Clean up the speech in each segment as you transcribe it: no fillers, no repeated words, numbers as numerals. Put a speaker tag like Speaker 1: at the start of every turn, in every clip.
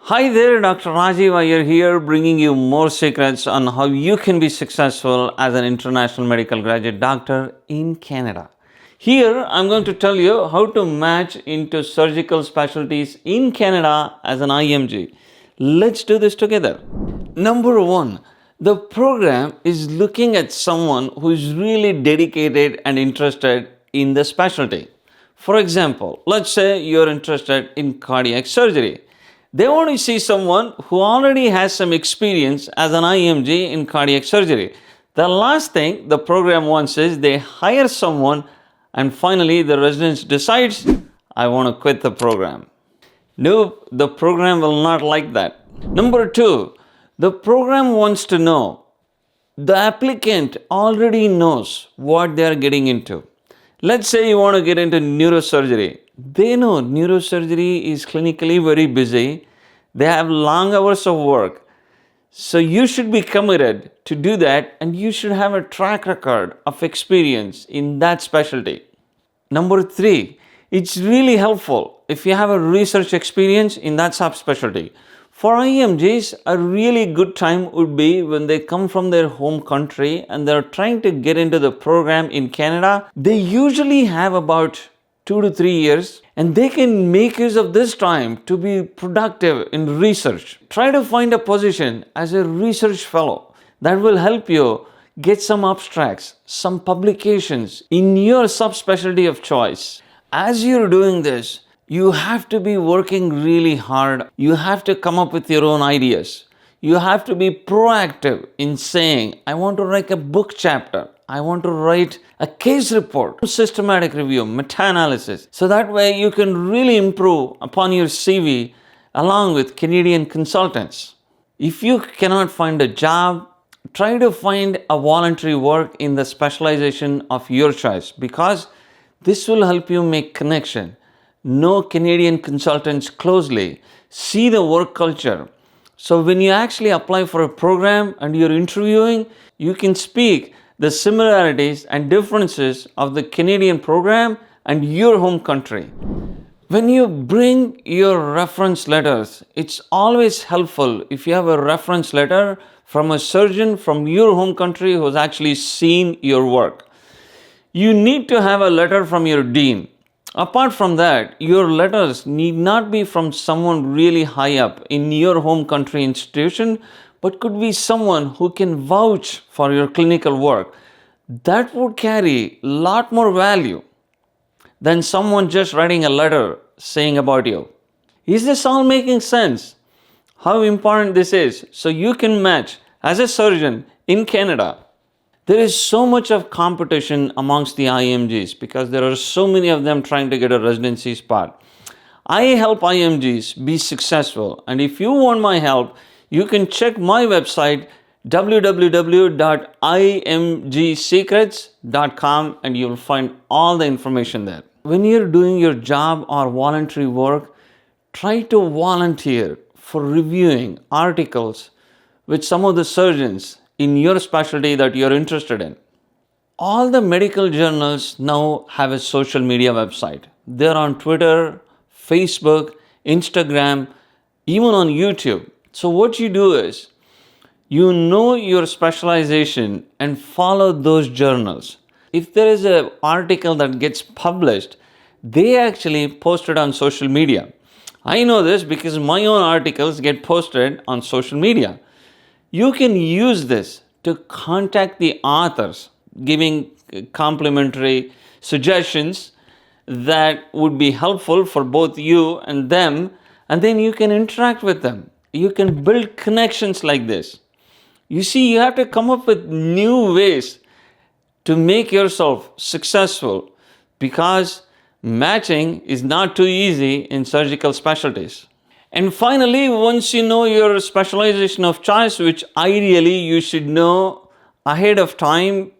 Speaker 1: Hi there, Dr. Rajeev Iyer here, bringing you more secrets on how you can be successful as an international medical graduate doctor in Canada. Here, I'm going to tell you how to match into surgical specialties in Canada as an IMG. Let's do this together. Number one, the program is looking at someone who is really dedicated and interested in the specialty. For example, let's say you're interested in cardiac surgery. They want to see someone who already has some experience as an IMG in cardiac surgery. The last thing the program wants is they hire someone and finally the resident decides, I want to quit the program. Nope, the program will not like that. Number two, the program wants to know the applicant already knows what they are getting into. Let's say you want to get into neurosurgery. They know neurosurgery is clinically very busy. They have long hours of work. So you should be committed to do that and you should have a track record of experience in that specialty. Number three, it's really helpful if you have a research experience in that subspecialty. For IMGs, a really good time would be when they come from their home country and they're trying to get into the program in Canada. They usually have about 2 to 3 years and they can make use of this time to be productive in research. Try to find a position as a research fellow that will help you get some abstracts, some publications in your subspecialty of choice. As you're doing this, you have to be working really hard. You have to come up with your own ideas. You have to be proactive in saying, I want to write a book chapter. I want to write a case report, systematic review, meta-analysis. So that way you can really improve upon your CV along with Canadian consultants. If you cannot find a job, try to find a voluntary work in the specialization of your choice because this will help you make connection. Know Canadian consultants closely, see the work culture. So when you actually apply for a program and you're interviewing, you can speak the similarities and differences of the Canadian program and your home country. When you bring your reference letters, it's always helpful if you have a reference letter from a surgeon from your home country who's actually seen your work. You need to have a letter from your dean. Apart from that, your letters need not be from someone really high up in your home country institution, but could be someone who can vouch for your clinical work. That would carry a lot more value than someone just writing a letter saying about you. Is this all making sense? How important this is so you can match as a surgeon in Canada? There is so much of competition amongst the IMGs because there are so many of them trying to get a residency spot. I help IMGs be successful, and if you want my help, you can check my website www.imgsecrets.com and you'll find all the information there. When you're doing your job or voluntary work, try to volunteer for reviewing articles with some of the surgeons in your specialty that you're interested in. All the medical journals now have a social media website. They're on Twitter, Facebook, Instagram, even on YouTube. So what you do is, you know your specialization and follow those journals. If there is an article that gets published, they actually post it on social media. I know this because my own articles get posted on social media. You can use this to contact the authors, giving complimentary suggestions that would be helpful for both you and them, and then you can interact with them. You can build connections like this. You see, you have to come up with new ways to make yourself successful because matching is not too easy in surgical specialties. And finally, once you know your specialization of choice, which ideally you should know ahead of time,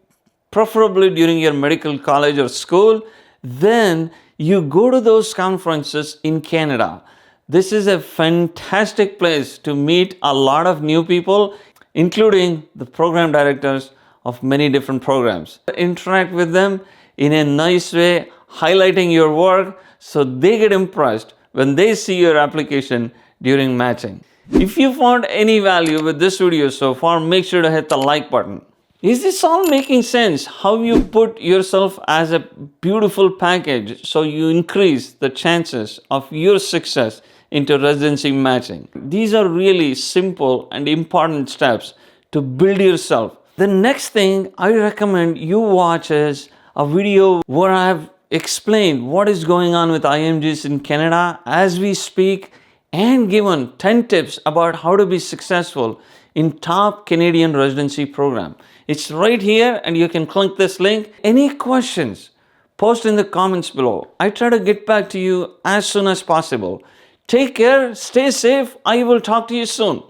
Speaker 1: preferably during your medical college or school, then you go to those conferences in Canada. This is a fantastic place to meet a lot of new people, including the program directors of many different programs. Interact with them in a nice way, highlighting your work so they get impressed when they see your application during matching. If you found any value with this video so far, make sure to hit the like button. Is this all making sense? How you put yourself as a beautiful package so you increase the chances of your success into residency matching. These are really simple and important steps to build yourself. The next thing I recommend you watch is a video where I have explained what is going on with IMGs in Canada as we speak and given 10 tips about how to be successful in top Canadian residency program. It's right here and you can click this link. Any questions? Post in the comments below. I try to get back to you as soon as possible. Take care, stay safe. I will talk to you soon.